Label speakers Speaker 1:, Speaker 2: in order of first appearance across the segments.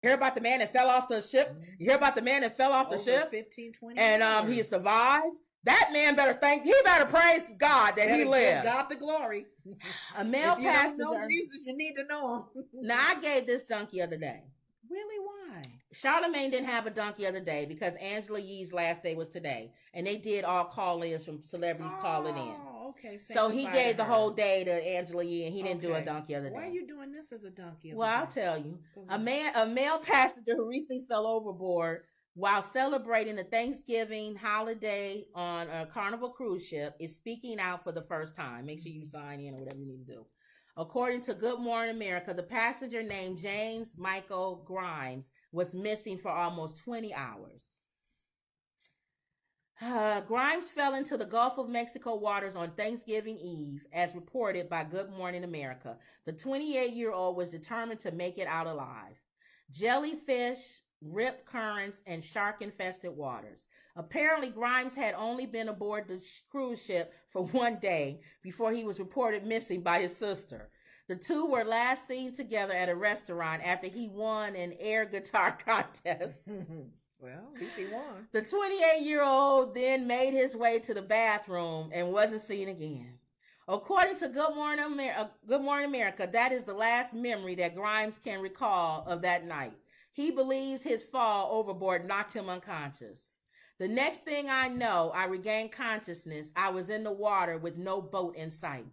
Speaker 1: Hear about the man that fell off the ship? You hear about the man that fell off the ship?
Speaker 2: 15, 20
Speaker 1: and he survived? That man better praise God that he lived.
Speaker 2: Give God the glory.
Speaker 1: A male passenger.
Speaker 2: If you don't know Jesus, you need to know him.
Speaker 1: Now, I gave this donkey of the day.
Speaker 2: Really? Why?
Speaker 1: Charlemagne didn't have a donkey of the day because Angela Yee's last day was today. And they did all call-ins from celebrities calling in.
Speaker 2: Okay.
Speaker 1: So he gave the whole day to Angela Yee, and he didn't do a donkey of the day.
Speaker 2: Why are you doing this as a donkey of
Speaker 1: the day? Well, I'll tell you. A male passenger who recently fell overboard while celebrating the Thanksgiving holiday on a Carnival cruise ship is speaking out for the first time. Make sure you sign in or whatever you need to do. According to Good Morning America, the passenger named James Michael Grimes was missing for almost 20 hours. Grimes fell into the Gulf of Mexico waters on Thanksgiving Eve, as reported by Good Morning America. The 28-year-old was determined to make it out alive. Jellyfish, rip currents, and shark-infested waters. Apparently, Grimes had only been aboard the cruise ship for one day before he was reported missing by his sister. The two were last seen together at a restaurant after he won an air guitar contest.
Speaker 2: Well, at least he won.
Speaker 1: The 28-year-old then made his way to the bathroom and wasn't seen again. According to Good Morning America, that is the last memory that Grimes can recall of that night. He believes his fall overboard knocked him unconscious. The next thing I know, I regained consciousness. I was in the water with no boat in sight.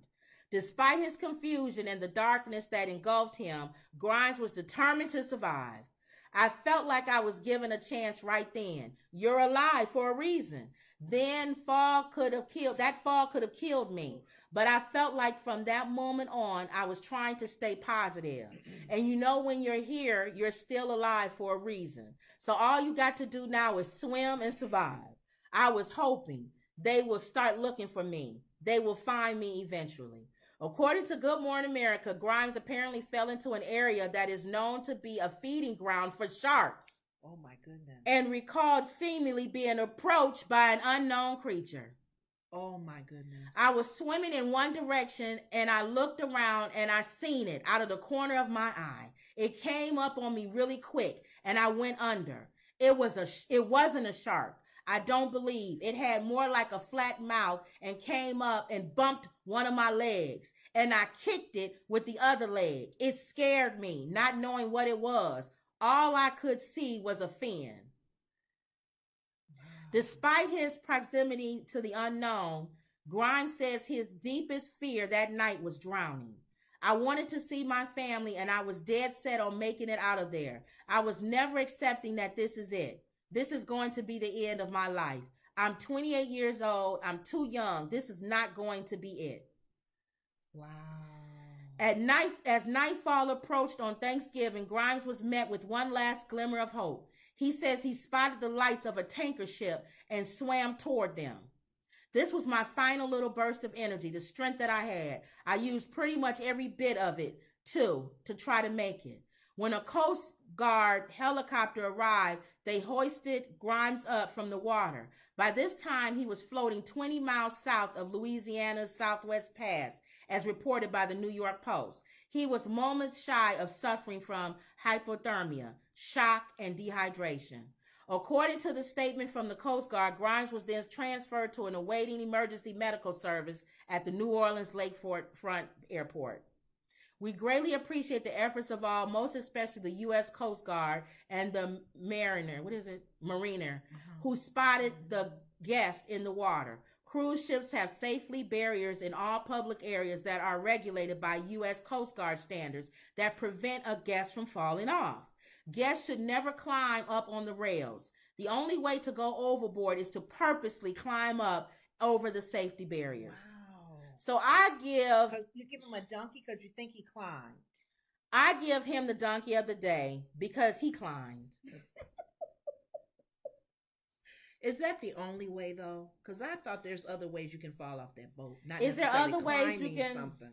Speaker 1: Despite his confusion and the darkness that engulfed him, Grimes was determined to survive. I felt like I was given a chance right then. You're alive for a reason. That fall could have killed me. But I felt like from that moment on, I was trying to stay positive. And you know, when you're here, you're still alive for a reason. So all you got to do now is swim and survive. I was hoping they will start looking for me. They will find me eventually. According to Good Morning America, Grimes apparently fell into an area that is known to be a feeding ground for sharks.
Speaker 2: Oh my goodness.
Speaker 1: And recalled seemingly being approached by an unknown creature.
Speaker 2: Oh my goodness.
Speaker 1: I was swimming in one direction and I looked around and I seen it out of the corner of my eye. It came up on me really quick and I went under. It wasn't a shark. I don't believe. It had more like a flat mouth and came up and bumped one of my legs. And I kicked it with the other leg. It scared me, not knowing what it was. All I could see was a fin. Despite his proximity to the unknown, Grimes says his deepest fear that night was drowning. I wanted to see my family and I was dead set on making it out of there. I was never accepting that this is it. This is going to be the end of my life. I'm 28 years old. I'm too young. This is not going to be it.
Speaker 2: Wow.
Speaker 1: At night, as nightfall approached on Thanksgiving, Grimes was met with one last glimmer of hope. He says he spotted the lights of a tanker ship and swam toward them. This was my final little burst of energy, the strength that I had. I used pretty much every bit of it, too, to try to make it. When a Coast Guard helicopter arrived, they hoisted Grimes up from the water. By this time, he was floating 20 miles south of Louisiana's Southwest Pass, as reported by the New York Post. He was moments shy of suffering from hypothermia, shock, and dehydration. According to the statement from the Coast Guard, Grimes was then transferred to an awaiting emergency medical service at the New Orleans Lakefront Airport. We greatly appreciate the efforts of all, most especially the U.S. Coast Guard and the Mariner, who spotted the guest in the water. Cruise ships have safety barriers in all public areas that are regulated by U.S. Coast Guard standards that prevent a guest from falling off. Guests should never climb up on the rails. The only way to go overboard is to purposely climb up over the safety barriers.
Speaker 2: Wow.
Speaker 1: So
Speaker 2: you give him a donkey because you think he climbed.
Speaker 1: I give him the donkey of the day because he climbed.
Speaker 2: Is that the only way though? Because I thought there's other ways you can fall off that boat. Not
Speaker 1: Is there other ways you can?
Speaker 2: Something.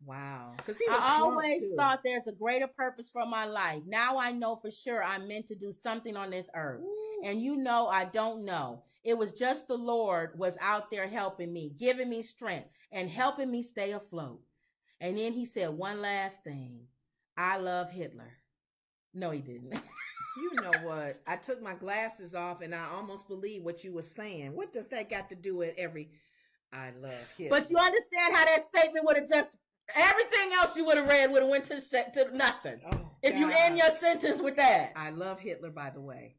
Speaker 2: Wow.
Speaker 1: Because I always thought there's a greater purpose for my life. Now I know for sure I'm meant to do something on this earth. Ooh. And you know I don't know. It was just the Lord was out there helping me, giving me strength, and helping me stay afloat. And then he said one last thing. I love Hitler. No, he didn't.
Speaker 2: You know what? I took my glasses off and I almost believe what you were saying. What does that got to do with I love Hitler?
Speaker 1: But you understand how that statement would have just everything else you would have read would have went to nothing.
Speaker 2: Oh,
Speaker 1: if you end your sentence with that.
Speaker 2: I love Hitler, by the way.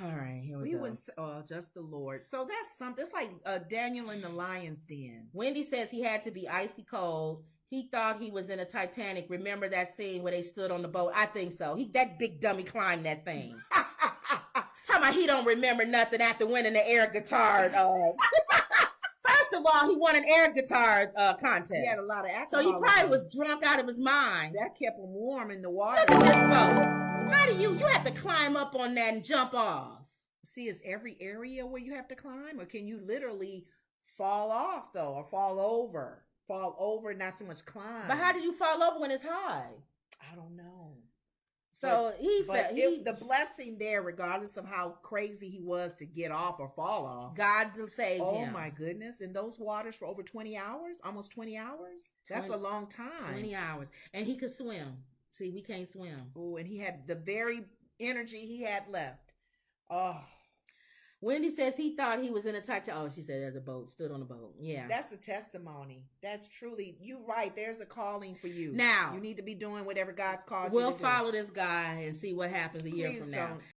Speaker 1: All right, here we go.
Speaker 2: Wouldn't say, oh, just the Lord. So that's something. It's like Daniel in the lion's den.
Speaker 1: Wendy says he had to be icy cold. He thought he was in a Titanic. Remember that scene where they stood on the boat? I think so. That big dummy climbed that thing. Talking about he don't remember nothing after winning the air guitar. First of all, he won an air guitar contest.
Speaker 2: He had a lot of alcohol.
Speaker 1: So he probably was drunk out of his mind.
Speaker 2: That kept him warm in the water.
Speaker 1: Look at this boat. How do you have to climb up on that and jump off?
Speaker 2: See, is every area where you have to climb? Or can you literally fall off, though, or fall over? Fall over, not so much climb.
Speaker 1: But how did you fall over when it's high?
Speaker 2: I don't know.
Speaker 1: So
Speaker 2: the blessing there, regardless of how crazy he was to get off or fall off,
Speaker 1: God saved him.
Speaker 2: Oh my goodness! In those waters for over 20 hours, almost 20 hours. That's a long time.
Speaker 1: 20 hours, and he could swim. See, we can't swim.
Speaker 2: Oh, and he had the very energy he had left. Oh.
Speaker 1: Wendy says he thought he was in a Titanic. Oh, she said there's a boat, stood on a boat. Yeah.
Speaker 2: That's a testimony. That's truly, you're right. There's a calling for you.
Speaker 1: Now.
Speaker 2: You need to be doing whatever God's called you to do.
Speaker 1: We'll follow this guy and see what happens a year from now.